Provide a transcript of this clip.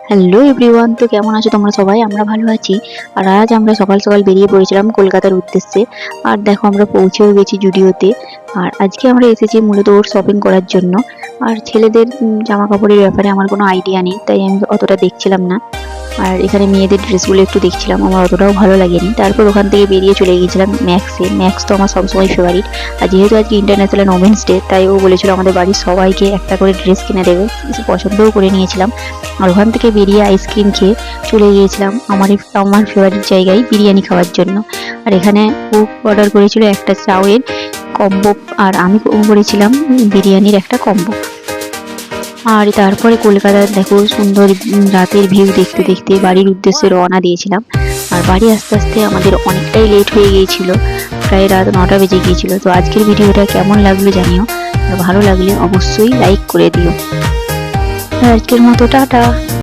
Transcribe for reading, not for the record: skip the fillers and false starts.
Hello everyone, তো কেমন আছো তোমরা সবাই? আমরা ভালো আছি। আর আজ আমরা সকাল সকাল বেরিয়ে পড়েছিলাম কলকাতার উদ্দেশ্যে। আর দেখো আমরা পৌঁছেও গেছি জুডিওতে। আর আজকে আমরা এসেছি মূলত ওর শপিং করার জন্য। আর ছেলেদের জামা কাপড়ের ব্যাপারে আমার কোনো আইডিয়া নেই, তাই আমি অতটা দেখছিলাম না। আর এখানে মেয়েদের ড্রেসগুলো একটু দেখছিলাম, আমার অতটাও ভালো লাগেনি। তারপর ওখান থেকে বেরিয়ে চলে গিয়েছিলাম ম্যাক্সে। ম্যাক্স তো আমার সবসময় ফেভারিট। আর যেহেতু আজকে ইন্টারন্যাশনাল ওমেন্স ডে, তাই ও বলেছিল আমাদের বাড়ির সবাইকে একটা করে ড্রেস কিনে দেবে। কিছু পছন্দও করে নিয়েছিলাম। আর ওখান থেকে বেরিয়ে আইসক্রিম খেয়ে চলে গিয়েছিলাম আমার ফেভারিট জায়গায় বিরিয়ানি খাওয়ার জন্য। আর এখানে ও অর্ডার করেছিল একটা চাউয়ের কম্বো, আর আমি করেছিলাম বিরিয়ানির একটা কম্বো। আর তারপরে কলকাতার দেখো সুন্দর রাতের ভিউ দেখতে দেখতে বাড়ির উদ্দেশ্যে রওনা দিয়েছিলাম। আর বাড়ি আস্তে আস্তে আমাদের অনেকটাই লেট হয়ে গিয়েছিল, প্রায় রাত 9টা বেজে গিয়েছিল। তো আজকের ভিডিওটা কেমন লাগলো জানিও, আর ভালো লাগলে অবশ্যই লাইক করে দিও। আজকের মতো টাটা।